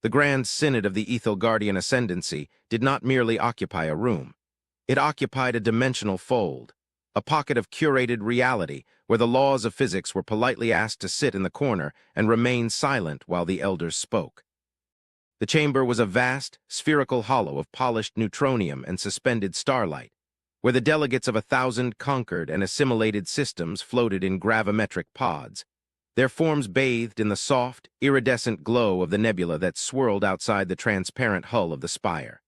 The Grand Synod of the Ethelgardian Ascendancy did not merely occupy a room. It occupied a dimensional fold, a pocket of curated reality where the laws of physics were politely asked to sit in the corner and remain silent while the elders spoke. The chamber was a vast, spherical hollow of polished neutronium and suspended starlight, where the delegates of 1,000 conquered and assimilated systems floated in gravimetric pods, their forms bathed in the soft, iridescent glow of the nebula that swirled outside the transparent hull of the spire.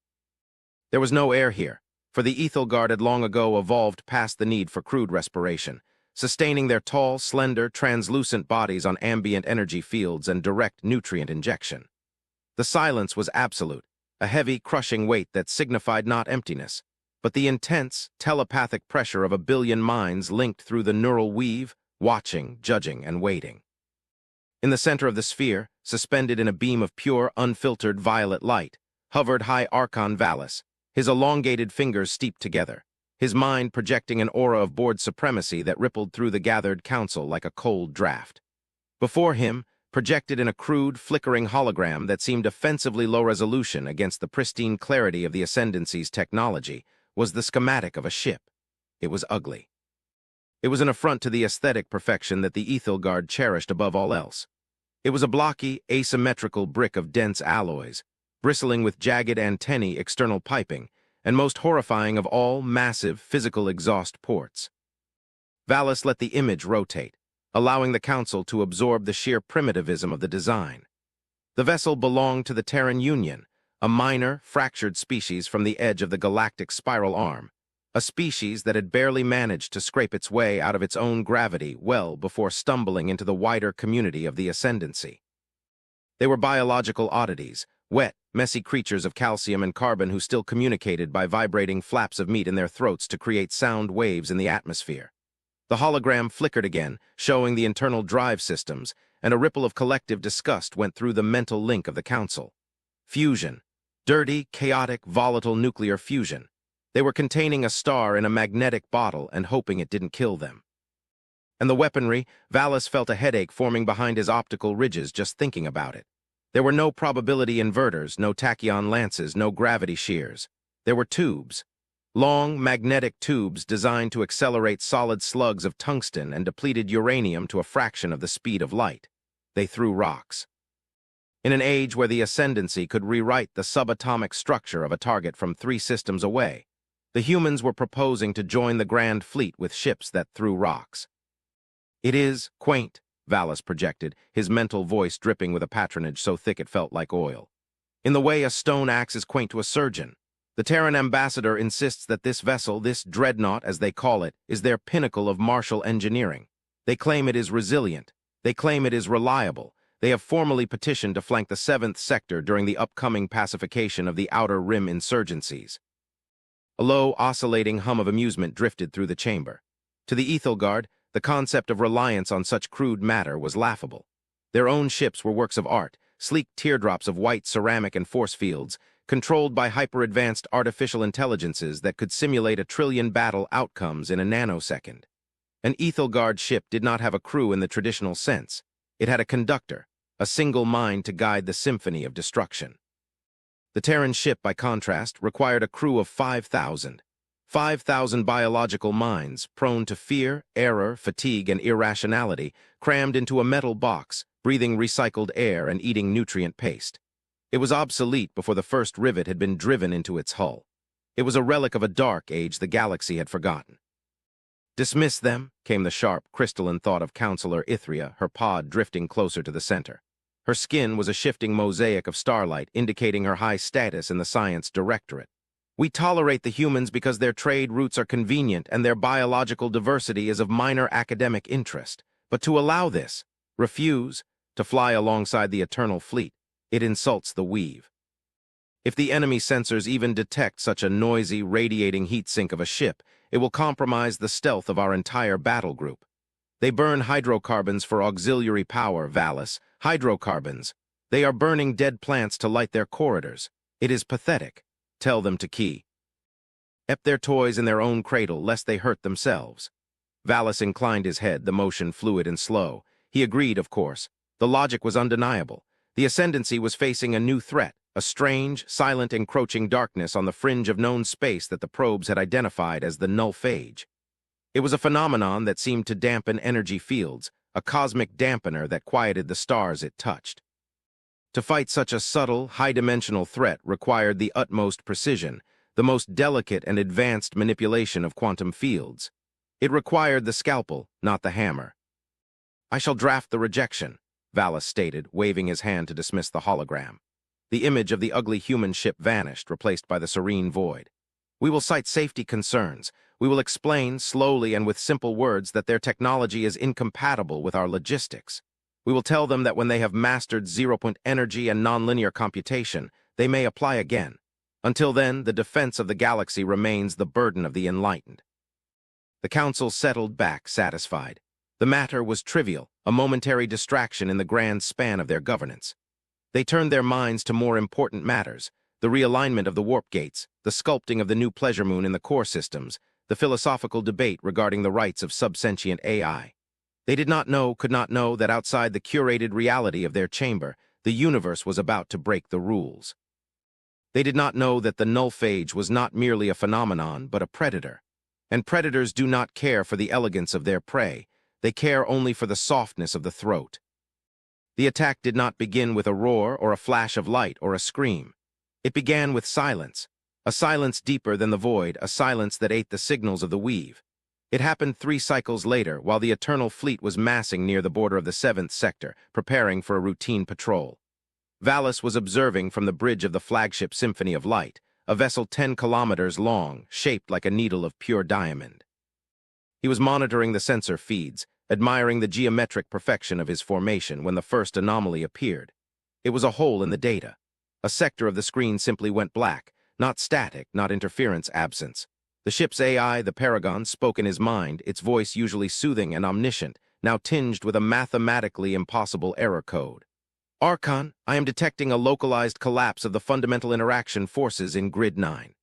There was no air here, for the Ethelgard had long ago evolved past the need for crude respiration, sustaining their tall, slender, translucent bodies on ambient energy fields and direct nutrient injection. The silence was absolute, a heavy, crushing weight that signified not emptiness, but the intense, telepathic pressure of a billion minds linked through the neural weave, watching, judging, and waiting. In the center of the sphere, suspended in a beam of pure, unfiltered violet light, hovered High Archon Valus, his elongated fingers steeped together, his mind projecting an aura of board supremacy that rippled through the gathered council like a cold draft. Before him, projected in a crude, flickering hologram that seemed offensively low resolution against the pristine clarity of the Ascendancy's technology, was the schematic of a ship. It was ugly. It was an affront to the aesthetic perfection that the Ethelgard cherished above all else. It was a blocky, asymmetrical brick of dense alloys, bristling with jagged antennae external piping, and most horrifying of all, massive physical exhaust ports. Valus let the image rotate, allowing the council to absorb the sheer primitivism of the design. The vessel belonged to the Terran Union, a minor, fractured species from the edge of the galactic spiral arm, a species that had barely managed to scrape its way out of its own gravity well before stumbling into the wider community of the Ascendancy. They were biological oddities, wet, messy creatures of calcium and carbon who still communicated by vibrating flaps of meat in their throats to create sound waves in the atmosphere. The hologram flickered again, showing the internal drive systems, and a ripple of collective disgust went through the mental link of the council. Fusion. Dirty, chaotic, volatile nuclear fusion. They were containing a star in a magnetic bottle and hoping it didn't kill them. And the weaponry, Valus felt a headache forming behind his optical ridges just thinking about it. There were no probability inverters, no tachyon lances, no gravity shears. There were tubes. Long, magnetic tubes designed to accelerate solid slugs of tungsten and depleted uranium to a fraction of the speed of light. They threw rocks. In an age where the Ascendancy could rewrite the subatomic structure of a target from 3 systems away, the humans were proposing to join the Grand Fleet with ships that threw rocks. It is quaint, Valus projected, his mental voice dripping with a patronage so thick it felt like oil. In the way a stone axe is quaint to a surgeon. The Terran ambassador insists that this vessel, this dreadnought as they call it, is their pinnacle of martial engineering. They claim it is resilient. They claim it is reliable. They have formally petitioned to flank the 7th sector during the upcoming pacification of the Outer Rim insurgencies. A low, oscillating hum of amusement drifted through the chamber. To the Ethelgard, the concept of reliance on such crude matter was laughable. Their own ships were works of art, sleek teardrops of white ceramic and force fields, controlled by hyper-advanced artificial intelligences that could simulate 1 trillion battle outcomes in a nanosecond. An Ethelgard ship did not have a crew in the traditional sense. It had a conductor, a single mind to guide the symphony of destruction. The Terran ship, by contrast, required a crew of 5,000. 5,000 biological minds, prone to fear, error, fatigue, and irrationality, crammed into a metal box, breathing recycled air and eating nutrient paste. It was obsolete before the first rivet had been driven into its hull. It was a relic of a dark age the galaxy had forgotten. Dismiss them, came the sharp, crystalline thought of Counselor Ithria, her pod drifting closer to the center. Her skin was a shifting mosaic of starlight, indicating her high status in the science directorate. We tolerate the humans because their trade routes are convenient and their biological diversity is of minor academic interest. But to allow this, refuse, to fly alongside the eternal fleet, it insults the weave. If the enemy sensors even detect such a noisy, radiating heat sink of a ship, it will compromise the stealth of our entire battle group. They burn hydrocarbons for auxiliary power, Valus. Hydrocarbons. They are burning dead plants to light their corridors. It is pathetic. Tell them to key. Ep their toys in their own cradle, lest they hurt themselves. Valus inclined his head, the motion fluid and slow. He agreed, of course. The logic was undeniable. The Ascendancy was facing a new threat, a strange, silent, encroaching darkness on the fringe of known space that the probes had identified as the null phage. It was a phenomenon that seemed to dampen energy fields, a cosmic dampener that quieted the stars it touched. To fight such a subtle, high-dimensional threat required the utmost precision, the most delicate and advanced manipulation of quantum fields. It required the scalpel, not the hammer. "I shall draft the rejection," Valis stated, waving his hand to dismiss the hologram. The image of the ugly human ship vanished, replaced by the serene void. "We will cite safety concerns. We will explain, slowly and with simple words, that their technology is incompatible with our logistics. We will tell them that when they have mastered zero-point energy and nonlinear computation, they may apply again. Until then, the defense of the galaxy remains the burden of the enlightened." The council settled back, satisfied. The matter was trivial, a momentary distraction in the grand span of their governance. They turned their minds to more important matters: the realignment of the warp gates, the sculpting of the new pleasure moon in the core systems, the philosophical debate regarding the rights of subsentient AI. They did not know, could not know, that outside the curated reality of their chamber, the universe was about to break the rules. They did not know that the null phage was not merely a phenomenon, but a predator. And predators do not care for the elegance of their prey. They care only for the softness of the throat. The attack did not begin with a roar or a flash of light or a scream. It began with silence, a silence deeper than the void, a silence that ate the signals of the weave. It happened 3 cycles later, while the Eternal Fleet was massing near the border of the 7th sector, preparing for a routine patrol. Valis was observing from the bridge of the flagship Symphony of Light, a vessel 10 kilometers long, shaped like a needle of pure diamond. He was monitoring the sensor feeds, admiring the geometric perfection of his formation when the first anomaly appeared. It was a hole in the data. A sector of the screen simply went black, not static, not interference absence. The ship's AI, the Paragon, spoke in his mind, its voice usually soothing and omniscient, now tinged with a mathematically impossible error code. "Archon, I am detecting a localized collapse of the fundamental interaction forces in Grid 9.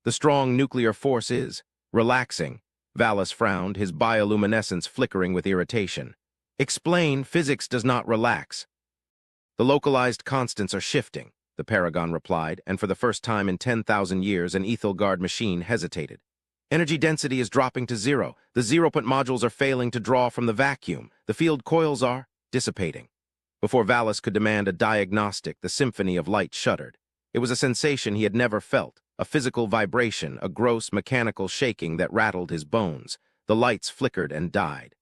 The strong nuclear force is relaxing." Valis frowned, his bioluminescence flickering with irritation. "Explain, physics does not relax." "The localized constants are shifting," the Paragon replied, and for the first time in 10,000 years an Ethelgard machine hesitated. "Energy density is dropping to 0. The zero-point modules are failing to draw from the vacuum. The field coils are dissipating." Before Valis could demand a diagnostic, the Symphony of Light shuddered. It was a sensation he had never felt, a physical vibration, a gross mechanical shaking that rattled his bones. The lights flickered and died.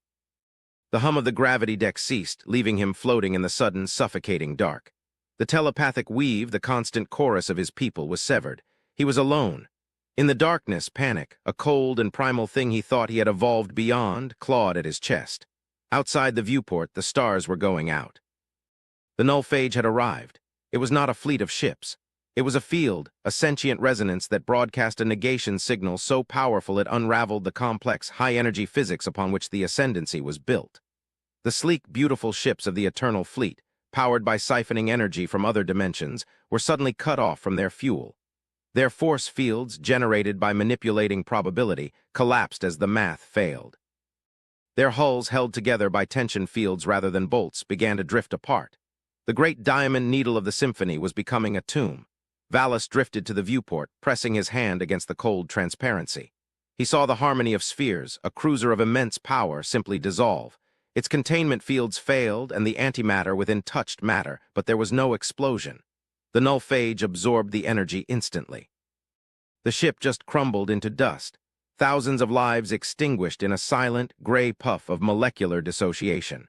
The hum of the gravity deck ceased, leaving him floating in the sudden, suffocating dark. The telepathic weave, the constant chorus of his people, was severed. He was alone. In the darkness, panic, a cold and primal thing he thought he had evolved beyond, clawed at his chest. Outside the viewport, the stars were going out. The null phage had arrived. It was not a fleet of ships. It was a field, a sentient resonance that broadcast a negation signal so powerful it unraveled the complex, high-energy physics upon which the Ascendancy was built. The sleek, beautiful ships of the Eternal Fleet, powered by siphoning energy from other dimensions, were suddenly cut off from their fuel. Their force fields, generated by manipulating probability, collapsed as the math failed. Their hulls, held together by tension fields rather than bolts, began to drift apart. The great diamond needle of the symphony was becoming a tomb. Valis drifted to the viewport, pressing his hand against the cold transparency. He saw the harmony of spheres, a cruiser of immense power, simply dissolve. Its containment fields failed, and the antimatter within touched matter, but there was no explosion. The null phage absorbed the energy instantly. The ship just crumbled into dust, thousands of lives extinguished in a silent, gray puff of molecular dissociation.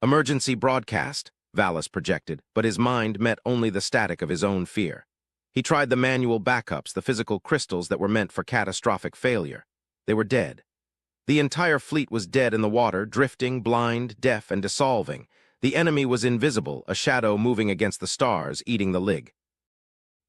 "Emergency broadcast," Valis projected, but his mind met only the static of his own fear. He tried the manual backups, the physical crystals that were meant for catastrophic failure. They were dead. The entire fleet was dead in the water, drifting, blind, deaf, and dissolving. The enemy was invisible, a shadow moving against the stars, eating the lig.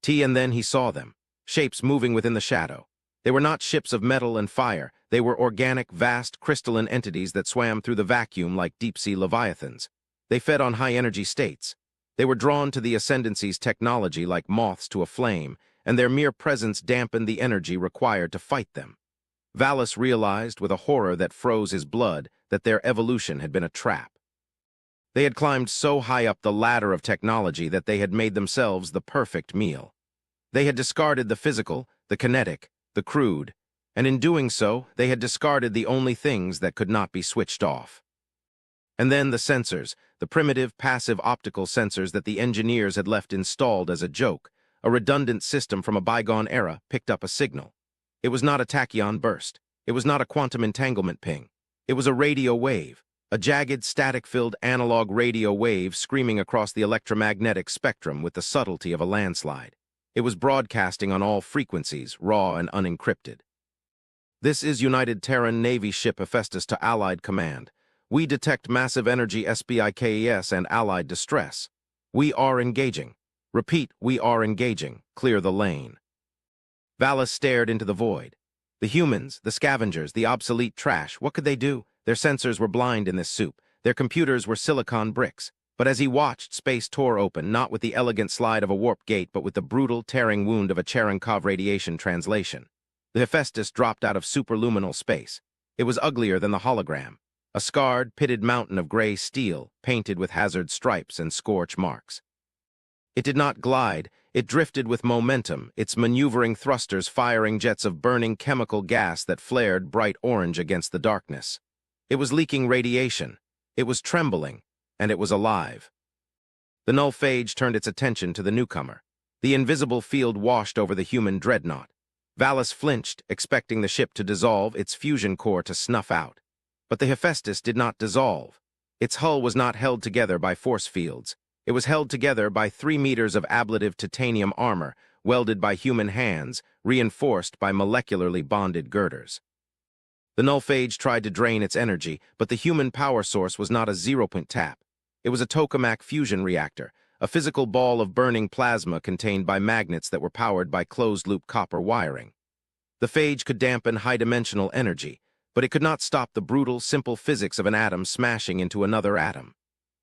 And then he saw them, shapes moving within the shadow. They were not ships of metal and fire. They were organic, vast, crystalline entities that swam through the vacuum like deep-sea leviathans. They fed on high-energy states. They were drawn to the Ascendancy's technology like moths to a flame, and their mere presence dampened the energy required to fight them. Valis realized, with a horror that froze his blood, that their evolution had been a trap. They had climbed so high up the ladder of technology that they had made themselves the perfect meal. They had discarded the physical, the kinetic, the crude, and in doing so, they had discarded the only things that could not be switched off. And then the sensors, the primitive, passive optical sensors that the engineers had left installed as a joke, a redundant system from a bygone era, picked up a signal. It was not a tachyon burst. It was not a quantum entanglement ping. It was a radio wave, a jagged, static-filled analog radio wave screaming across the electromagnetic spectrum with the subtlety of a landslide. It was broadcasting on all frequencies, raw and unencrypted. This is United Terran Navy ship Hephaestus to Allied Command. We detect massive energy SBIKES and Allied distress. We are engaging. Repeat, we are engaging. Clear the lane. Valis stared into the void. The humans, the scavengers, the obsolete trash, what could they do? Their sensors were blind in this soup. Their computers were silicon bricks. But as he watched, space tore open, not with the elegant slide of a warp gate, but with the brutal, tearing wound of a Cherenkov radiation translation. The Hephaestus dropped out of superluminal space. It was uglier than the hologram. A scarred, pitted mountain of gray steel, painted with hazard stripes and scorch marks. It did not glide. It drifted with momentum, its maneuvering thrusters firing jets of burning chemical gas that flared bright orange against the darkness. It was leaking radiation. It was trembling. And it was alive. The null phage turned its attention to the newcomer. The invisible field washed over the human dreadnought. Valis flinched, expecting the ship to dissolve, its fusion core to snuff out. But the Hephaestus did not dissolve. Its hull was not held together by force fields. It was held together by 3 meters of ablative titanium armor, welded by human hands, reinforced by molecularly bonded girders. The null phage tried to drain its energy, but the human power source was not a zero-point tap. It was a tokamak fusion reactor, a physical ball of burning plasma contained by magnets that were powered by closed-loop copper wiring. The phage could dampen high-dimensional energy, but it could not stop the brutal, simple physics of an atom smashing into another atom.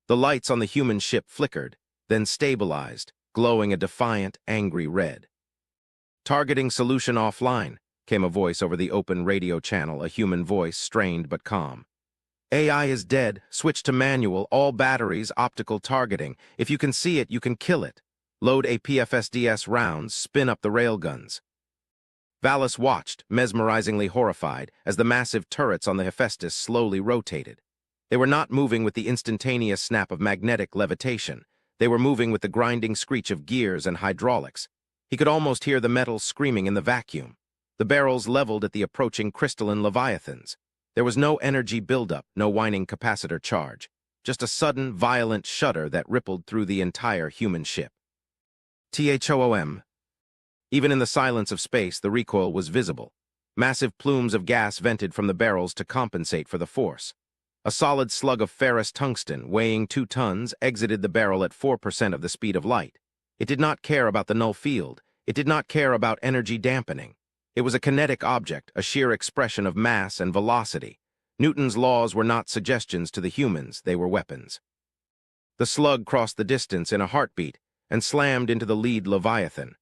The lights on the human ship flickered, then stabilized, glowing a defiant, angry red. "Targeting solution offline," came a voice over the open radio channel, a human voice, strained but calm. "AI is dead. Switch to manual, all batteries, optical targeting. If you can see it, you can kill it. Load a PFSDS rounds, spin up the railguns." Valis watched, mesmerizingly horrified, as the massive turrets on the Hephaestus slowly rotated. They were not moving with the instantaneous snap of magnetic levitation. They were moving with the grinding screech of gears and hydraulics. He could almost hear the metal screaming in the vacuum. The barrels leveled at the approaching crystalline leviathans. There was no energy buildup, no whining capacitor charge, just a sudden, violent shudder that rippled through the entire human ship. THOOM. Even in the silence of space, the recoil was visible. Massive plumes of gas vented from the barrels to compensate for the force. A solid slug of ferrous tungsten, weighing 2 tons, exited the barrel at 4% of the speed of light. It did not care about the null field. It did not care about energy dampening. It was a kinetic object, a sheer expression of mass and velocity. Newton's laws were not suggestions to the humans, they were weapons. The slug crossed the distance in a heartbeat and slammed into the lead leviathan.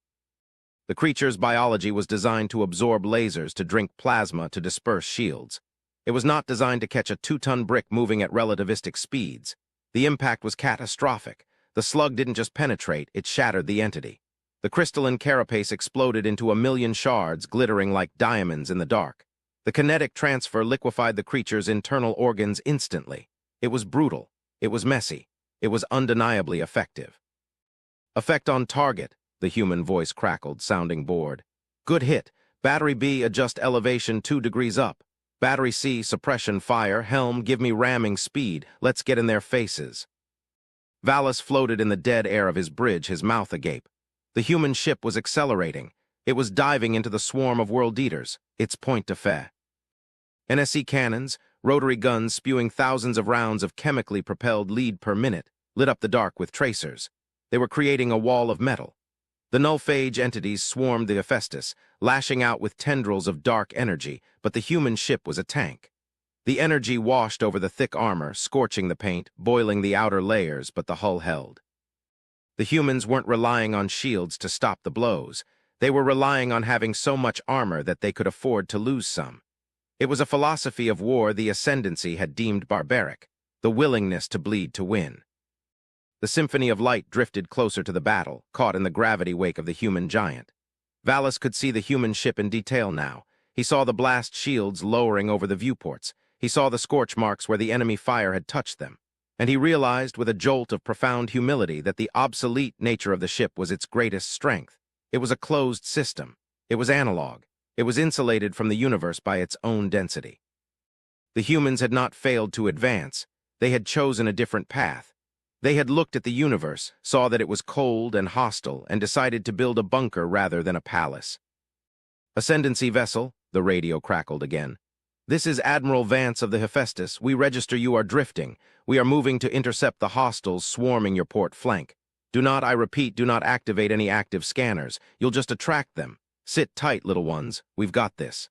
The creature's biology was designed to absorb lasers, to drink plasma, to disperse shields. It was not designed to catch a 2-ton brick moving at relativistic speeds. The impact was catastrophic. The slug didn't just penetrate, it shattered the entity. The crystalline carapace exploded into 1,000,000 shards, glittering like diamonds in the dark. The kinetic transfer liquefied the creature's internal organs instantly. It was brutal. It was messy. It was undeniably effective. "Effect on target," the human voice crackled, sounding bored. "Good hit. Battery B, adjust elevation 2 degrees up. Battery C, suppression fire. Helm, give me ramming speed. Let's get in their faces." Valis floated in the dead air of his bridge, his mouth agape. The human ship was accelerating. It was diving into the swarm of world eaters, its point de fait. NSC cannons, rotary guns spewing thousands of rounds of chemically propelled lead per minute, lit up the dark with tracers. They were creating a wall of metal. The null phage entities swarmed the Hephaestus, lashing out with tendrils of dark energy, but the human ship was a tank. The energy washed over the thick armor, scorching the paint, boiling the outer layers, but the hull held. The humans weren't relying on shields to stop the blows. They were relying on having so much armor that they could afford to lose some. It was a philosophy of war the Ascendancy had deemed barbaric. the willingness to bleed to win. The symphony of light drifted closer to the battle, caught in the gravity wake of the human giant. Valis could see the human ship in detail now. He saw the blast shields lowering over the viewports. He saw the scorch marks where the enemy fire had touched them. And he realized with a jolt of profound humility that the obsolete nature of the ship was its greatest strength. It was a closed system. It was analog. It was insulated from the universe by its own density. The humans had not failed to advance. They had chosen a different path. They had looked at the universe, saw that it was cold and hostile, and decided to build a bunker rather than a palace. "Ascendancy vessel," the radio crackled again. "This is Admiral Vance of the Hephaestus. We register you are drifting. We are moving to intercept the hostiles swarming your port flank. Do not, I repeat, do not activate any active scanners. You'll just attract them. Sit tight, little ones. We've got this."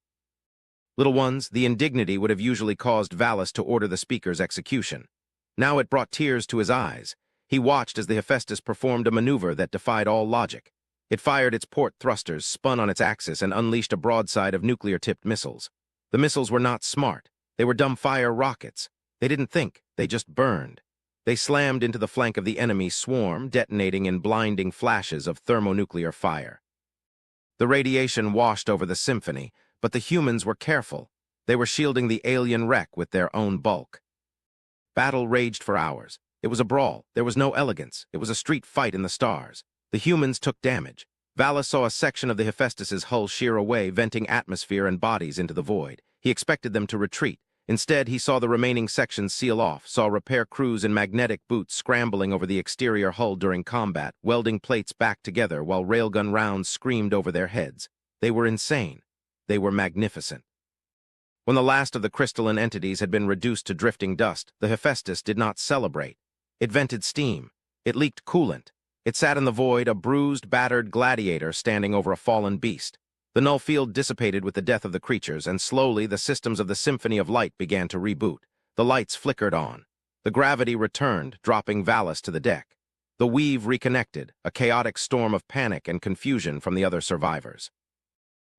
Little ones, the indignity would have usually caused Valis to order the speaker's execution. Now it brought tears to his eyes. He watched as the Hephaestus performed a maneuver that defied all logic. It fired its port thrusters, spun on its axis, and unleashed a broadside of nuclear-tipped missiles. The missiles were not smart. They were dumbfire rockets. They didn't think. They just burned. They slammed into the flank of the enemy swarm, detonating in blinding flashes of thermonuclear fire. The radiation washed over the symphony, but the humans were careful. They were shielding the alien wreck with their own bulk. Battle raged for hours. It was a brawl. There was no elegance. It was a street fight in the stars. The humans took damage. Valis saw a section of the Hephaestus's hull shear away, venting atmosphere and bodies into the void. He expected them to retreat. Instead, he saw the remaining sections seal off, saw repair crews in magnetic boots scrambling over the exterior hull during combat, welding plates back together while railgun rounds screamed over their heads. They were insane. They were magnificent. When the last of the crystalline entities had been reduced to drifting dust, the Hephaestus did not celebrate. It vented steam. It leaked coolant. It sat in the void, a bruised, battered gladiator standing over a fallen beast. The null field dissipated with the death of the creatures, and slowly the systems of the symphony of light began to reboot. The lights flickered on. The gravity returned, dropping Valis to the deck. The weave reconnected, a chaotic storm of panic and confusion from the other survivors.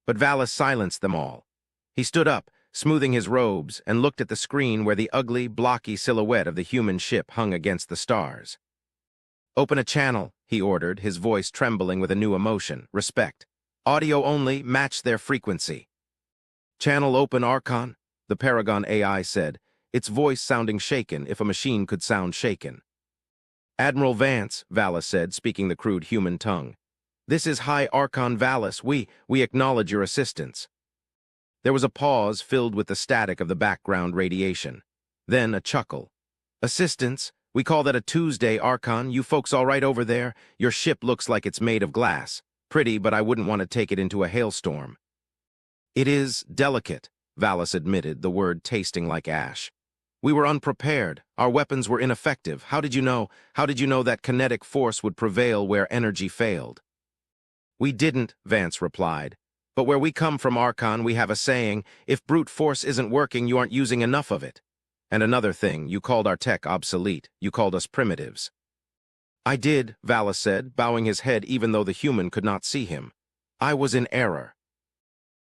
But Valis silenced them all. He stood up, smoothing his robes, and looked at the screen where the ugly, blocky silhouette of the human ship hung against the stars. "Open a channel," he ordered, his voice trembling with a new emotion, respect. "Audio only, match their frequency." "Channel open, Archon," the Paragon AI said, its voice sounding shaken if a machine could sound shaken. "Admiral Vance," Valis said, speaking the crude human tongue. "This is High Archon Valis. We acknowledge your assistance." There was a pause filled with the static of the background radiation. Then a chuckle. "Assistance? We call that a Tuesday, Archon. You folks all right over there? Your ship looks like it's made of glass. Pretty, but I wouldn't want to take it into a hailstorm." "It is delicate," Valis admitted, the word tasting like ash. "We were unprepared. Our weapons were ineffective. How did you know that kinetic force would prevail where energy failed?" "We didn't," Vance replied. "But where we come from, Archon, we have a saying, if brute force isn't working, you aren't using enough of it. And another thing, you called our tech obsolete. You called us primitives." "I did," Valis said, bowing his head even though the human could not see him. "I was in error."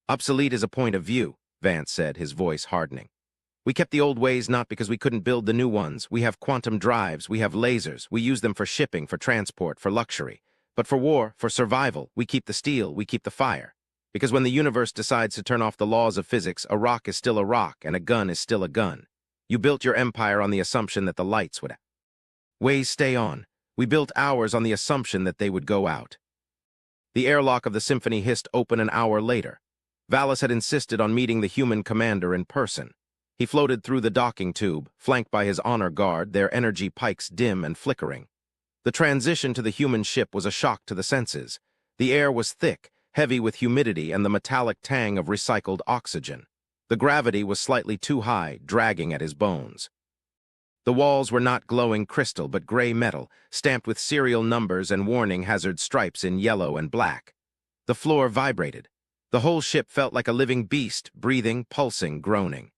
"Obsolete is a point of view," Vance said, his voice hardening. "We kept the old ways not because we couldn't build the new ones. We have quantum drives, we have lasers, we use them for shipping, for transport, for luxury. But for war, for survival, we keep the steel, we keep the fire. Because when the universe decides to turn off the laws of physics, a rock is still a rock and a gun is still a gun. You built your empire on the assumption that the lights would ways stay on. We built ours on the assumption that they would go out." The airlock of the symphony hissed open an hour later. Valis had insisted on meeting the human commander in person. He floated through the docking tube, flanked by his honor guard, their energy pikes dim and flickering. The transition to the human ship was a shock to the senses. The air was thick, heavy with humidity and the metallic tang of recycled oxygen. The gravity was slightly too high, dragging at his bones. The walls were not glowing crystal, but gray metal, stamped with serial numbers and warning hazard stripes in yellow and black. The floor vibrated. The whole ship felt like a living beast, breathing, pulsing, groaning.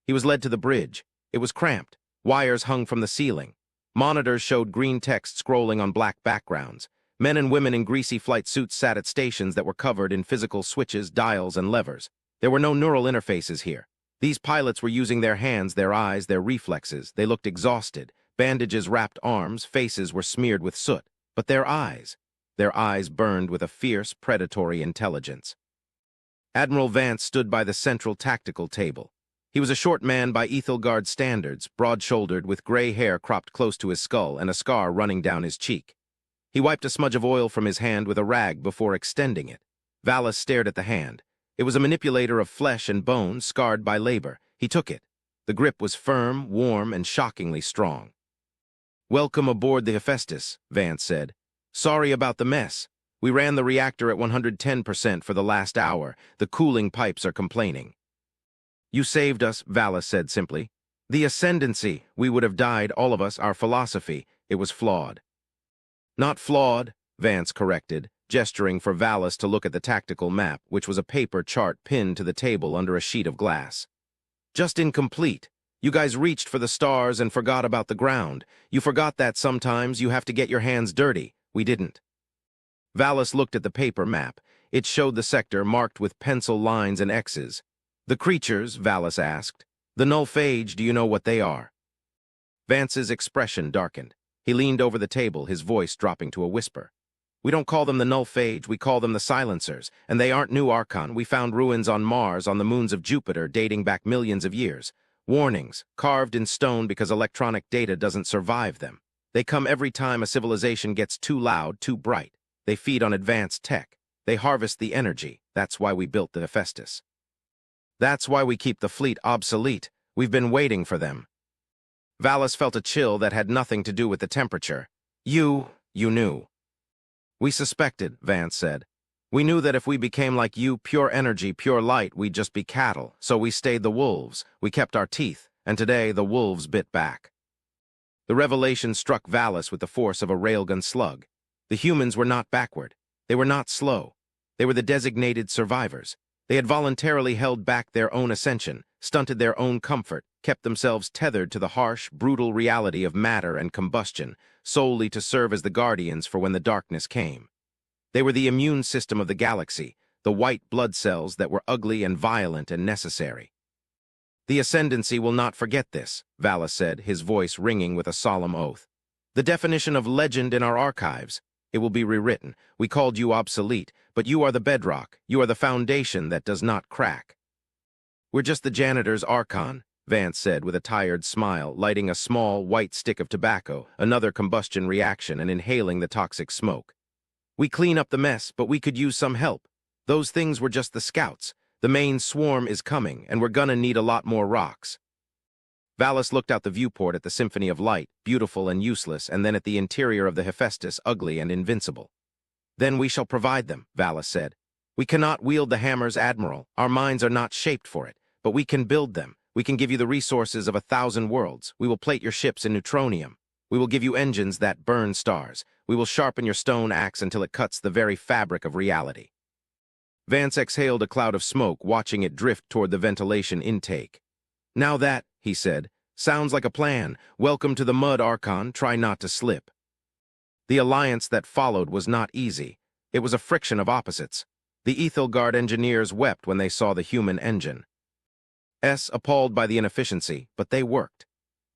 He was led to the bridge. It was cramped. Wires hung from the ceiling. Monitors showed green text scrolling on black backgrounds. Men and women in greasy flight suits sat at stations that were covered in physical switches, dials, and levers. There were no neural interfaces here. These pilots were using their hands, their eyes, their reflexes. They looked exhausted. Bandages wrapped arms, faces were smeared with soot. But their eyes burned with a fierce, predatory intelligence. Admiral Vance stood by the central tactical table. He was a short man by Ethelgard standards, broad-shouldered, with gray hair cropped close to his skull and a scar running down his cheek. He wiped a smudge of oil from his hand with a rag before extending it. Valis stared at the hand. It was a manipulator of flesh and bone, scarred by labor. He took it. The grip was firm, warm, and shockingly strong. "Welcome aboard the Hephaestus," Vance said. "Sorry about the mess. We ran the reactor at 110% for the last hour. The cooling pipes are complaining." "You saved us," Valis said simply. "The ascendancy. We would have died, all of us, our philosophy. It was flawed." "Not flawed," Vance corrected, gesturing for Valis to look at the tactical map, which was a paper chart pinned to the table under a sheet of glass. "Just incomplete. You guys reached for the stars and forgot about the ground. You forgot that sometimes you have to get your hands dirty. We didn't." Valis looked at the paper map. It showed the sector marked with pencil lines and X's. "The creatures," Valis asked. "The null phage, do you know what they are?" Vance's expression darkened. He leaned over the table, his voice dropping to a whisper. "We don't call them the null phage, we call them the silencers, and they aren't new, Archon. We found ruins on Mars, on the moons of Jupiter, dating back millions of years. Warnings, carved in stone because electronic data doesn't survive them. They come every time a civilization gets too loud, too bright. They feed on advanced tech. They harvest the energy. That's why we built the Hephaestus. That's why we keep the fleet obsolete. We've been waiting for them." Valis felt a chill that had nothing to do with the temperature. You knew." "We suspected," Vance said. "We knew that if we became like you, pure energy, pure light, we'd just be cattle. So we stayed the wolves. We kept our teeth. And today, the wolves bit back." The revelation struck Valis with the force of a railgun slug. The humans were not backward. They were not slow. They were the designated survivors. They had voluntarily held back their own ascension, stunted their own comfort, kept themselves tethered to the harsh, brutal reality of matter and combustion, solely to serve as the guardians for when the darkness came. They were the immune system of the galaxy, the white blood cells that were ugly and violent and necessary. "The Ascendancy will not forget this," Valis said, his voice ringing with a solemn oath. "The definition of legend in our archives. It will be rewritten. We called you obsolete, but you are the bedrock. You are the foundation that does not crack." "We're just the janitors, Archon," Vance said with a tired smile, lighting a small, white stick of tobacco, another combustion reaction, and inhaling the toxic smoke. "We clean up the mess, but we could use some help. Those things were just the scouts. The main swarm is coming, and we're gonna need a lot more rocks." Valis looked out the viewport at the symphony of light, beautiful and useless, and then at the interior of the Hephaestus, ugly and invincible. "Then we shall provide them," Valis said. "We cannot wield the hammers, Admiral. Our minds are not shaped for it, but we can build them. We can give you the resources of 1,000 worlds. We will plate your ships in neutronium. We will give you engines that burn stars. We will sharpen your stone axe until it cuts the very fabric of reality." Vance exhaled a cloud of smoke, watching it drift toward the ventilation intake. "Now that," he said, "sounds like a plan. Welcome to the mud, Archon. Try not to slip." The alliance that followed was not easy. It was a friction of opposites. The Ethelgard engineers wept when they saw the human engine. Appalled by the inefficiency, but they worked.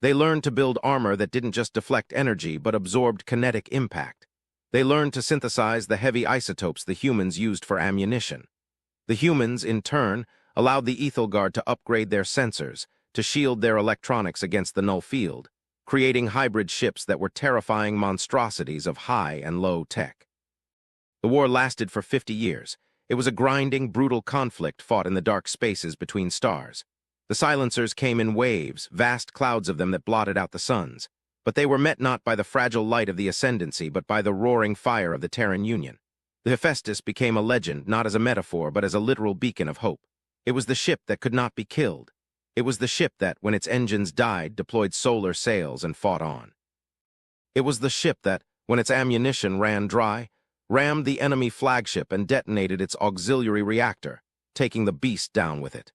They learned to build armor that didn't just deflect energy but absorbed kinetic impact. They learned to synthesize the heavy isotopes the humans used for ammunition. The humans, in turn, allowed the Ethelgard to upgrade their sensors, to shield their electronics against the null field, creating hybrid ships that were terrifying monstrosities of high and low tech. The war lasted for 50 years. It was a grinding, brutal conflict fought in the dark spaces between stars. The silencers came in waves, vast clouds of them that blotted out the suns. But they were met not by the fragile light of the Ascendancy, but by the roaring fire of the Terran Union. The Hephaestus became a legend, not as a metaphor, but as a literal beacon of hope. It was the ship that could not be killed. It was the ship that, when its engines died, deployed solar sails and fought on. It was the ship that, when its ammunition ran dry, rammed the enemy flagship and detonated its auxiliary reactor, taking the beast down with it.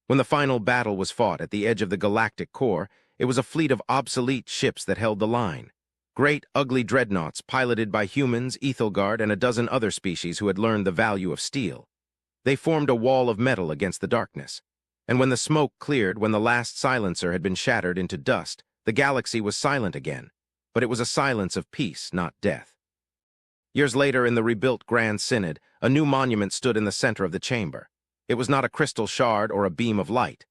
When the final battle was fought at the edge of the galactic core, it was a fleet of obsolete ships that held the line. Great, ugly dreadnoughts piloted by humans, Ethelgard, and a dozen other species who had learned the value of steel. They formed a wall of metal against the darkness. And when the smoke cleared, when the last silencer had been shattered into dust, the galaxy was silent again. But it was a silence of peace, not death. Years later, in the rebuilt Grand Synod, a new monument stood in the center of the chamber. It was not a crystal shard or a beam of light.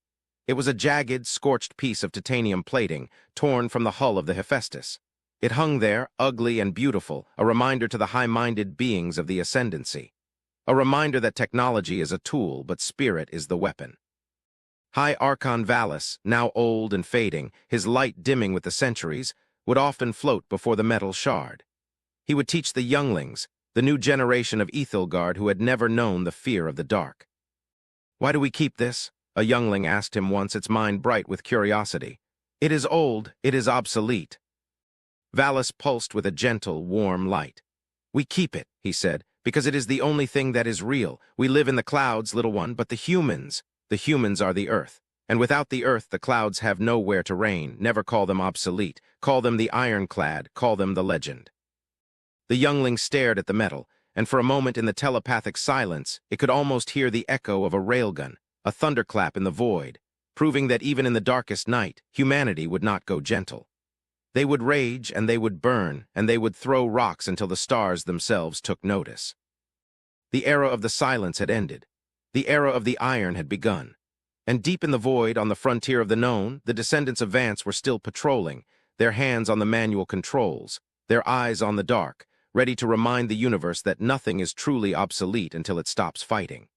It was a jagged, scorched piece of titanium plating, torn from the hull of the Hephaestus. It hung there, ugly and beautiful, a reminder to the high-minded beings of the ascendancy. A reminder that technology is a tool, but spirit is the weapon. High Archon Vallis, now old and fading, his light dimming with the centuries, would often float before the metal shard. He would teach the younglings, the new generation of Ethelgard who had never known the fear of the dark. "Why do we keep this?" a youngling asked him once, its mind bright with curiosity. "It is old, it is obsolete." Vallis pulsed with a gentle, warm light. "We keep it," he said, "because it is the only thing that is real. We live in the clouds, little one, but the humans are the earth. And without the earth, the clouds have nowhere to reign. Never call them obsolete. Call them the ironclad, call them the legend." The youngling stared at the metal, and for a moment in the telepathic silence, it could almost hear the echo of a railgun, a thunderclap in the void, proving that even in the darkest night, humanity would not go gentle. They would rage, and they would burn, and they would throw rocks until the stars themselves took notice. The era of the silence had ended. The era of the iron had begun. And deep in the void, on the frontier of the known, the descendants of Vance were still patrolling, their hands on the manual controls, their eyes on the dark, ready to remind the universe that nothing is truly obsolete until it stops fighting.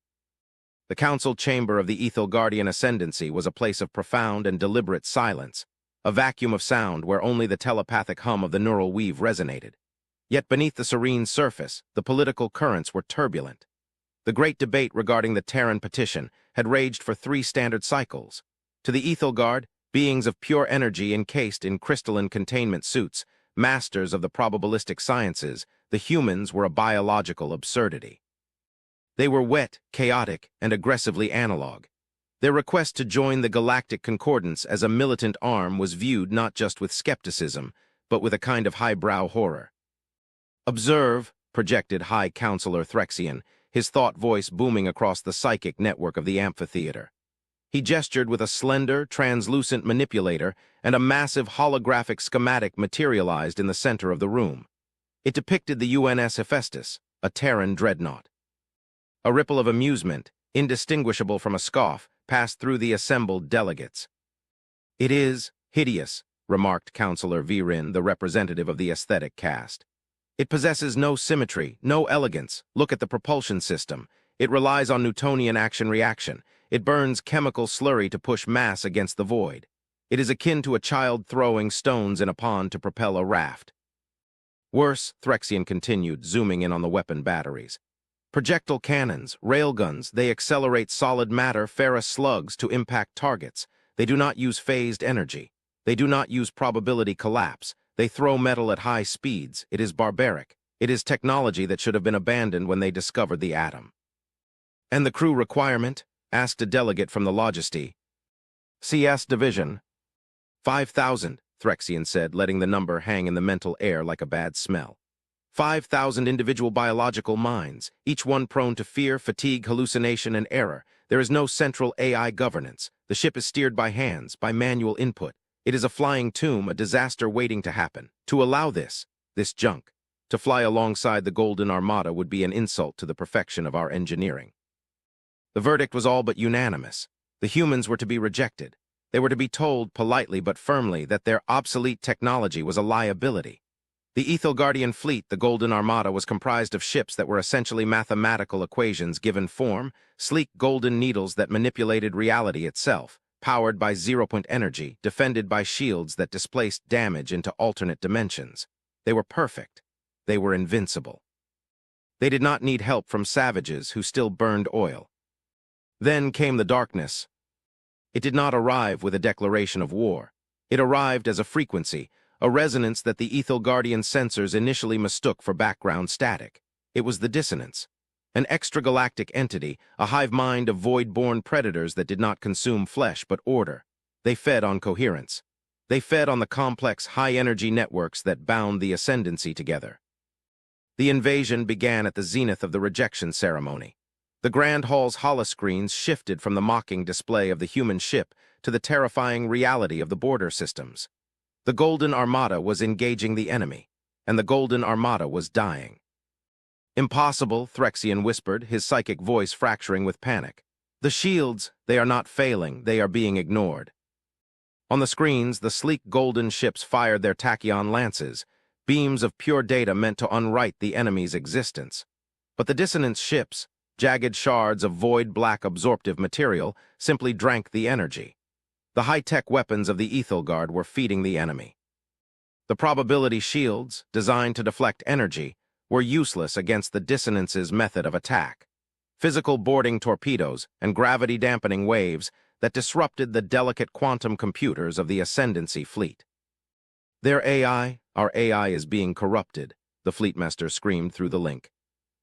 The council chamber of the Ethelgardian ascendancy was a place of profound and deliberate silence, a vacuum of sound where only the telepathic hum of the neural weave resonated. Yet beneath the serene surface, the political currents were turbulent. The great debate regarding the Terran petition had raged for 3 standard cycles. To the Ethelgard, beings of pure energy encased in crystalline containment suits, masters of the probabilistic sciences, the humans were a biological absurdity. They were wet, chaotic, and aggressively analog. Their request to join the Galactic Concordance as a militant arm was viewed not just with skepticism, but with a kind of highbrow horror. "Observe," projected High Counselor Threxian, his thought voice booming across the psychic network of the amphitheater. He gestured with a slender, translucent manipulator, and a massive holographic schematic materialized in the center of the room. It depicted the UNS Hephaestus, a Terran dreadnought. A ripple of amusement, indistinguishable from a scoff, passed through the assembled delegates. "It is hideous," remarked Counselor Virin, the representative of the aesthetic caste. "It possesses no symmetry, no elegance. Look at the propulsion system. It relies on Newtonian action-reaction. It burns chemical slurry to push mass against the void. It is akin to a child throwing stones in a pond to propel a raft." "Worse," Threxian continued, zooming in on the weapon batteries. "Projectile cannons, railguns, they accelerate solid matter, ferrous slugs, to impact targets. They do not use phased energy. They do not use probability collapse. They throw metal at high speeds. It is barbaric. It is technology that should have been abandoned when they discovered the atom." "And the crew requirement?" asked a delegate from the Logisty. "CS Division." 5,000, Threxian said, letting the number hang in the mental air like a bad smell. 5,000 individual biological minds, each one prone to fear, fatigue, hallucination, and error. There is no central AI governance. The ship is steered by hands, by manual input. It is a flying tomb, a disaster waiting to happen. To allow this junk, to fly alongside the Golden Armada would be an insult to the perfection of our engineering. The verdict was all but unanimous. The humans were to be rejected. They were to be told, politely but firmly, that their obsolete technology was a liability. The Ethelgardian fleet, the Golden Armada, was comprised of ships that were essentially mathematical equations given form, sleek golden needles that manipulated reality itself, powered by zero-point energy, defended by shields that displaced damage into alternate dimensions. They were perfect. They were invincible. They did not need help from savages who still burned oil. Then came the darkness. It did not arrive with a declaration of war. It arrived as a frequency, a resonance that the Ethelgardian sensors initially mistook for background static. It was the dissonance. An extragalactic entity, a hive mind of void-born predators that did not consume flesh but order. They fed on coherence. They fed on the complex, high-energy networks that bound the ascendancy together. The invasion began at the zenith of the rejection ceremony. The Grand Hall's holoscreens shifted from the mocking display of the human ship to the terrifying reality of the border systems. The Golden Armada was engaging the enemy, and the Golden Armada was dying. "Impossible," Threxian whispered, his psychic voice fracturing with panic. "The shields, they are not failing, they are being ignored." On the screens, the sleek golden ships fired their tachyon lances, beams of pure data meant to unwrite the enemy's existence. But the dissonance ships, jagged shards of void black absorptive material, simply drank the energy. The high-tech weapons of the Ethelgard were feeding the enemy. The probability shields, designed to deflect energy, were useless against the dissonance's method of attack. Physical boarding torpedoes and gravity-dampening waves that disrupted the delicate quantum computers of the Ascendancy fleet. "Their AI, our AI is being corrupted," the fleetmaster screamed through the link.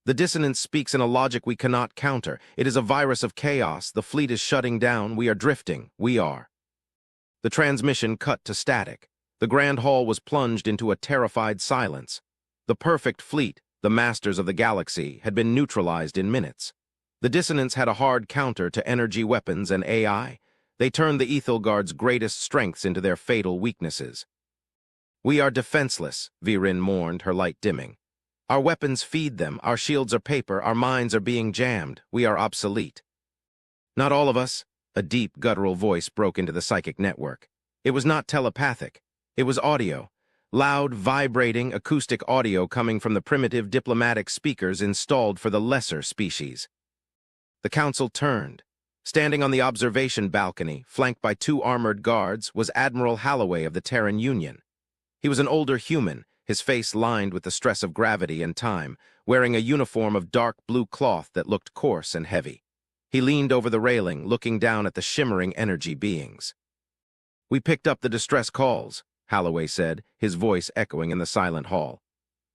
"The dissonance speaks in a logic we cannot counter. It is a virus of chaos. The fleet is shutting down. We are drifting. We are." The transmission cut to static. The Grand Hall was plunged into a terrified silence. The perfect fleet, the masters of the galaxy, had been neutralized in minutes. The dissonance had a hard counter to energy weapons and AI. They turned the Ethelgard's greatest strengths into their fatal weaknesses. "We are defenseless," Virin mourned, her light dimming. "Our weapons feed them, our shields are paper, our minds are being jammed, we are obsolete." "Not all of us," a deep, guttural voice broke into the psychic network. It was not telepathic. It was audio. Loud, vibrating, acoustic audio coming from the primitive diplomatic speakers installed for the lesser species. The council turned. Standing on the observation balcony, flanked by 2 armored guards, was Admiral Halloway of the Terran Union. He was an older human, his face lined with the stress of gravity and time, wearing a uniform of dark blue cloth that looked coarse and heavy. He leaned over the railing, looking down at the shimmering energy beings. "We picked up the distress calls," Halloway said, his voice echoing in the silent hall.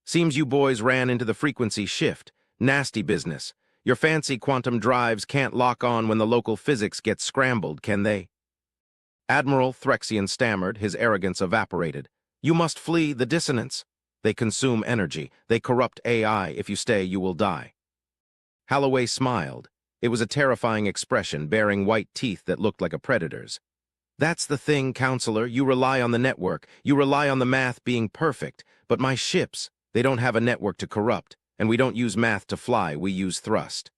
"Seems you boys ran into the frequency shift. Nasty business. Your fancy quantum drives can't lock on when the local physics gets scrambled, can they?" Admiral Threxian stammered, his arrogance evaporated. "You must flee the dissonance. They consume energy. They corrupt AI. If you stay, you will die." Halloway smiled. It was a terrifying expression, bearing white teeth that looked like a predator's. "That's the thing, counselor. You rely on the network. You rely on the math being perfect. But my ships, they don't have a network to corrupt. And we don't use math to fly, we use thrust."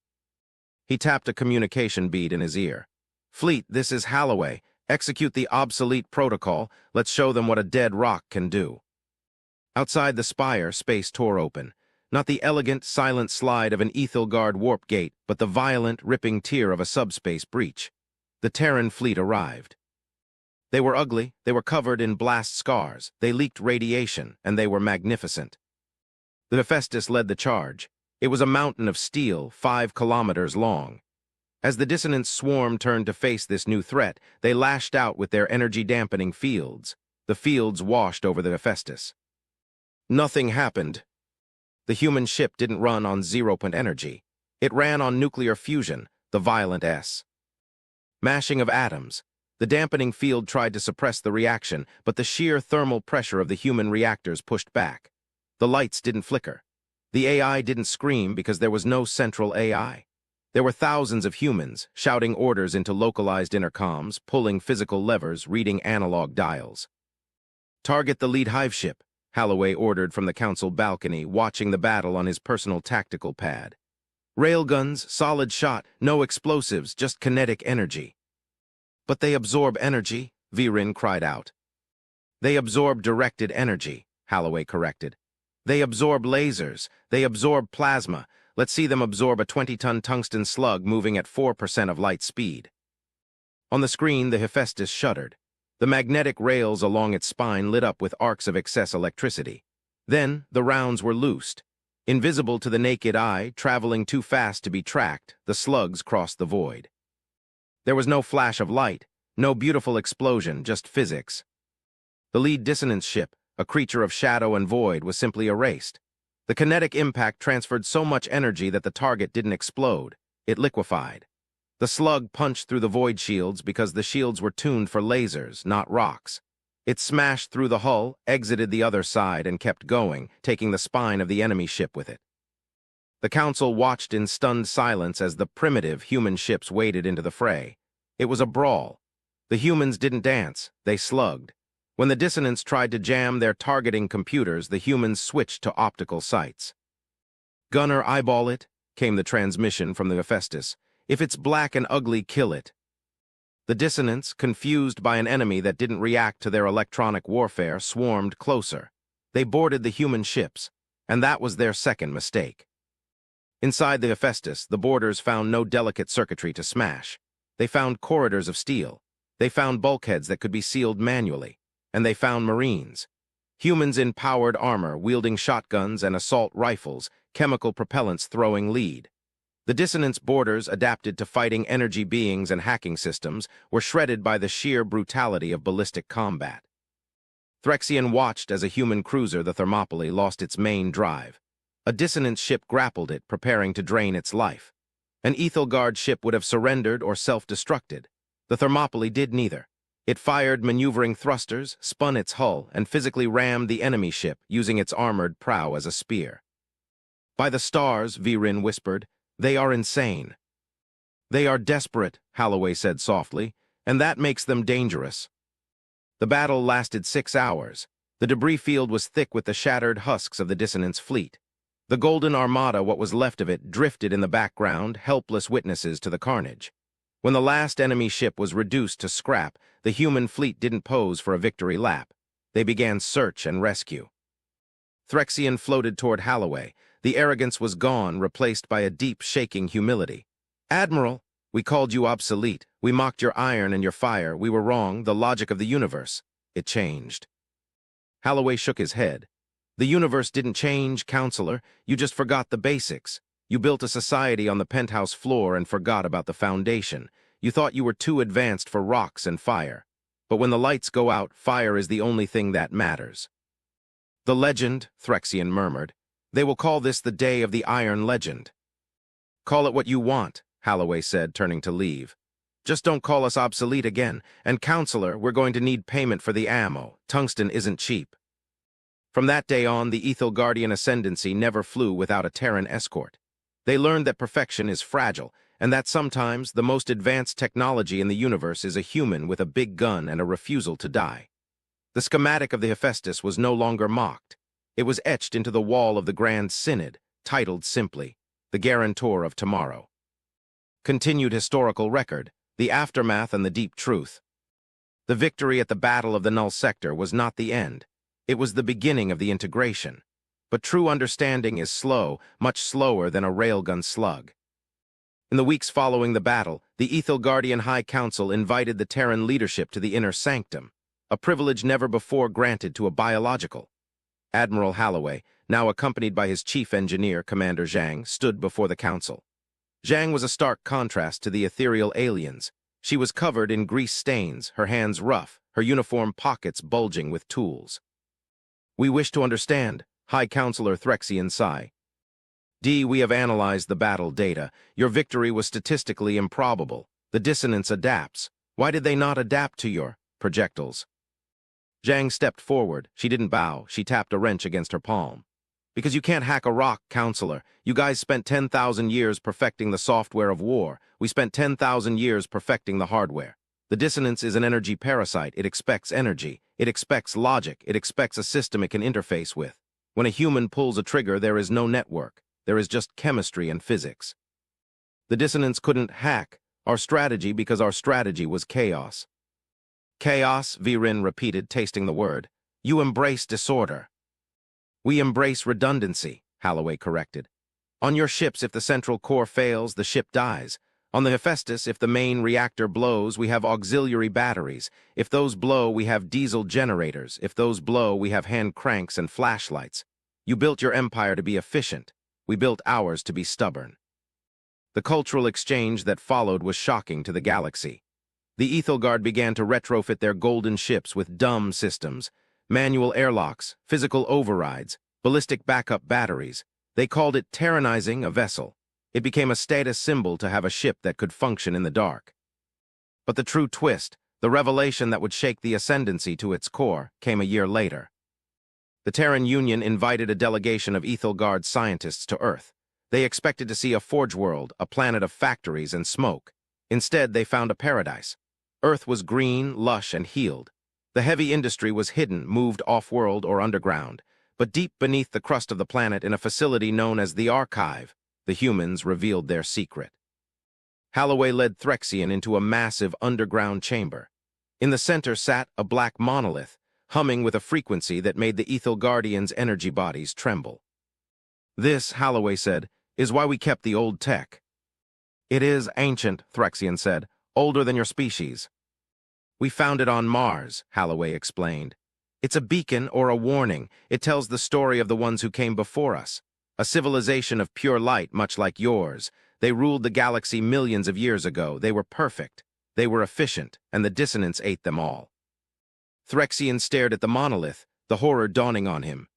He tapped a communication bead in his ear. "Fleet, this is Halloway. Execute the obsolete protocol. Let's show them what a dead rock can do." Outside the spire, space tore open. Not the elegant, silent slide of an Ethelgard warp gate, but the violent, ripping tear of a subspace breach. The Terran fleet arrived. They were ugly, they were covered in blast scars, they leaked radiation, and they were magnificent. The Hephaestus led the charge. It was a mountain of steel, 5 kilometers long. As the dissonance swarm turned to face this new threat, they lashed out with their energy-dampening fields. The fields washed over the Hephaestus. Nothing happened. The human ship didn't run on zero-point energy. It ran on nuclear fusion, the violent S. Mashing of atoms. The dampening field tried to suppress the reaction, but the sheer thermal pressure of the human reactors pushed back. The lights didn't flicker. The AI didn't scream because there was no central AI. There were thousands of humans, shouting orders into localized intercoms, pulling physical levers, reading analog dials. "Target the lead hive ship," Halloway ordered from the council balcony, watching the battle on his personal tactical pad. "Railguns, solid shot, no explosives, just kinetic energy." "But they absorb energy," Virin cried out. "They absorb directed energy," Halloway corrected. "They absorb lasers. They absorb plasma. Let's see them absorb a 20-ton tungsten slug moving at 4% of light speed." On the screen, the Hephaestus shuddered. The magnetic rails along its spine lit up with arcs of excess electricity. Then, the rounds were loosed. Invisible to the naked eye, traveling too fast to be tracked, the slugs crossed the void. There was no flash of light, no beautiful explosion, just physics. The lead dissonance ship, a creature of shadow and void, was simply erased. The kinetic impact transferred so much energy that the target didn't explode. It liquefied. The slug punched through the void shields because the shields were tuned for lasers, not rocks. It smashed through the hull, exited the other side, and kept going, taking the spine of the enemy ship with it. The council watched in stunned silence as the primitive human ships waded into the fray. It was a brawl. The humans didn't dance, they slugged. When the dissonants tried to jam their targeting computers, the humans switched to optical sights. "Gunner, eyeball it," came the transmission from the Hephaestus. "If it's black and ugly, kill it." The dissonants, confused by an enemy that didn't react to their electronic warfare, swarmed closer. They boarded the human ships, and that was their second mistake. Inside the Hephaestus, the boarders found no delicate circuitry to smash. They found corridors of steel. They found bulkheads that could be sealed manually. And they found Marines. Humans in powered armor, wielding shotguns and assault rifles, chemical propellants throwing lead. The dissonance boarders, adapted to fighting energy beings and hacking systems, were shredded by the sheer brutality of ballistic combat. Threxian watched as a human cruiser, the Thermopylae, lost its main drive. A dissonance ship grappled it, preparing to drain its life. An Ethelgard ship would have surrendered or self-destructed. The Thermopylae did neither. It fired maneuvering thrusters, spun its hull, and physically rammed the enemy ship, using its armored prow as a spear. "By the stars," Virin whispered, "they are insane." "They are desperate," Holloway said softly, "and that makes them dangerous." The battle lasted 6 hours. The debris field was thick with the shattered husks of the dissonance fleet. The Golden Armada, what was left of it, drifted in the background, helpless witnesses to the carnage. When the last enemy ship was reduced to scrap, the human fleet didn't pose for a victory lap. They began search and rescue. Threxian floated toward Holloway. The arrogance was gone, replaced by a deep, shaking humility. "Admiral, we called you obsolete. We mocked your iron and your fire. We were wrong, the logic of the universe. It changed." Holloway shook his head. "The universe didn't change, counselor. You just forgot the basics. You built a society on the penthouse floor and forgot about the foundation. You thought you were too advanced for rocks and fire. But when the lights go out, fire is the only thing that matters." "The legend," Threxian murmured. "They will call this the Day of the Iron Legend." "Call it what you want," Holloway said, turning to leave. "Just don't call us obsolete again. And counselor, we're going to need payment for the ammo. Tungsten isn't cheap." From that day on, the Ethelgardian ascendancy never flew without a Terran escort. They learned that perfection is fragile, and that sometimes the most advanced technology in the universe is a human with a big gun and a refusal to die. The schematic of the Hephaestus was no longer mocked. It was etched into the wall of the Grand Synod, titled simply, "The Guarantor of Tomorrow." Continued historical record, the aftermath and the deep truth. The victory at the Battle of the Null Sector was not the end. It was the beginning of the integration. But true understanding is slow, much slower than a railgun slug. In the weeks following the battle, the Ethelgardian High Council invited the Terran leadership to the inner sanctum, a privilege never before granted to a biological. Admiral Holloway, now accompanied by his chief engineer, Commander Zhang, stood before the council. Zhang was a stark contrast to the ethereal aliens. She was covered in grease stains, her hands rough, her uniform pockets bulging with tools. "We wish to understand," High Counselor Threxian sighed. "We have analyzed the battle data. Your victory was statistically improbable. The dissonance adapts. Why did they not adapt to your projectiles?" Zhang stepped forward. She didn't bow. She tapped a wrench against her palm. "Because you can't hack a rock, Counselor. You guys spent 10,000 years perfecting the software of war. We spent 10,000 years perfecting the hardware. The dissonance is an energy parasite. It expects energy. It expects logic. It expects a system it can interface with. When a human pulls a trigger, there is no network. There is just chemistry and physics. The dissonance couldn't hack our strategy because our strategy was chaos." "Chaos," Virin repeated, tasting the word. "You embrace disorder." "We embrace redundancy," Holloway corrected. "On your ships, if the central core fails, the ship dies. On the Hephaestus, if the main reactor blows, we have auxiliary batteries. If those blow, we have diesel generators. If those blow, we have hand cranks and flashlights. You built your empire to be efficient. We built ours to be stubborn." The cultural exchange that followed was shocking to the galaxy. The Ethelgard began to retrofit their golden ships with dumb systems, manual airlocks, physical overrides, ballistic backup batteries. They called it Terranizing a vessel. It became a status symbol to have a ship that could function in the dark. But the true twist, the revelation that would shake the ascendancy to its core, came a year later. The Terran Union invited a delegation of Ethelgard scientists to Earth. They expected to see a forge world, a planet of factories and smoke. Instead, they found a paradise. Earth was green, lush, and healed. The heavy industry was hidden, moved off-world or underground. But deep beneath the crust of the planet, in a facility known as the Archive, the humans revealed their secret. Holloway led Threxian into a massive underground chamber. In the center sat a black monolith, humming with a frequency that made the Ethel Guardians' energy bodies tremble. "This," Holloway said, "is why we kept the old tech." "It is ancient," Threxian said, "older than your species." "We found it on Mars," Holloway explained. "It's a beacon or a warning. It tells the story of the ones who came before us. A civilization of pure light, much like yours. They ruled the galaxy millions of years ago. They were perfect. They were efficient, and the dissonance ate them all." Threxian stared at the monolith, the horror dawning on him.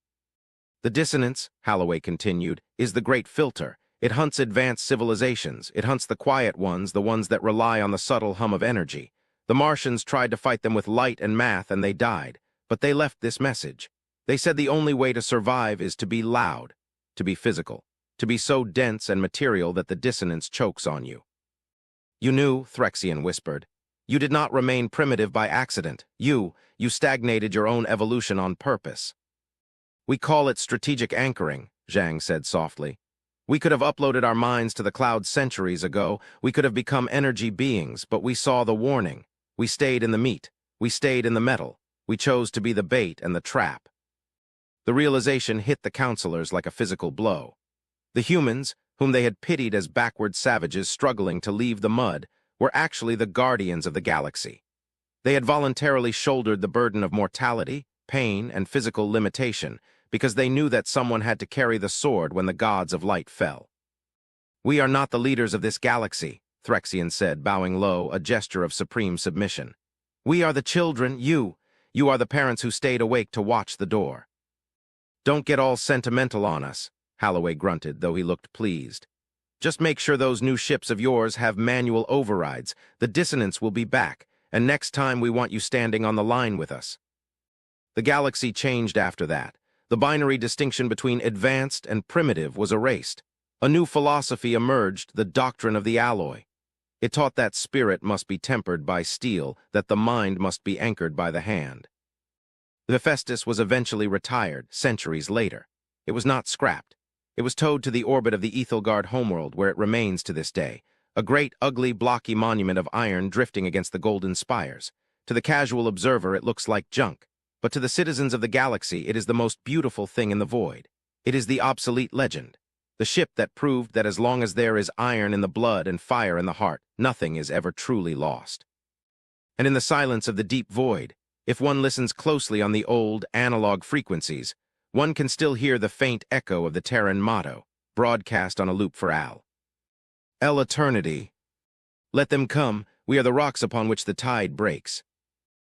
"The dissonance," Holloway continued, "is the great filter. It hunts advanced civilizations. It hunts the quiet ones, the ones that rely on the subtle hum of energy. The Martians tried to fight them with light and math, and they died. But they left this message. They said the only way to survive is to be loud, to be physical, to be so dense and material that the dissonance chokes on you." "You knew," Threxian whispered. "You did not remain primitive by accident. You stagnated your own evolution on purpose." "We call it strategic anchoring," Zhang said softly. "We could have uploaded our minds to the cloud centuries ago. We could have become energy beings, but we saw the warning. We stayed in the meat. We stayed in the metal. We chose to be the bait and the trap." The realization hit the counselors like a physical blow. The humans, whom they had pitied as backward savages struggling to leave the mud, were actually the guardians of the galaxy. They had voluntarily shouldered the burden of mortality, pain, and physical limitation because they knew that someone had to carry the sword when the gods of light fell. "We are not the leaders of this galaxy," Threxian said, bowing low, a gesture of supreme submission. "We are the children, you are the parents who stayed awake to watch the door." "Don't get all sentimental on us," Holloway grunted, though he looked pleased. "Just make sure those new ships of yours have manual overrides. The dissonance will be back, and next time we want you standing on the line with us." The galaxy changed after that. The binary distinction between advanced and primitive was erased. A new philosophy emerged, the doctrine of the alloy. It taught that spirit must be tempered by steel, that the mind must be anchored by the hand. The Hephaestus was eventually retired, centuries later. It was not scrapped. It was towed to the orbit of the Ethelgard homeworld, where it remains to this day, a great, ugly, blocky monument of iron drifting against the golden spires. To the casual observer, it looks like junk, but to the citizens of the galaxy, it is the most beautiful thing in the void. It is the obsolete legend, the ship that proved that as long as there is iron in the blood and fire in the heart, nothing is ever truly lost. And in the silence of the deep void, if one listens closely on the old, analog frequencies, one can still hear the faint echo of the Terran motto, broadcast on a loop for Al. "El Eternity. Let them come, we are the rocks upon which the tide breaks."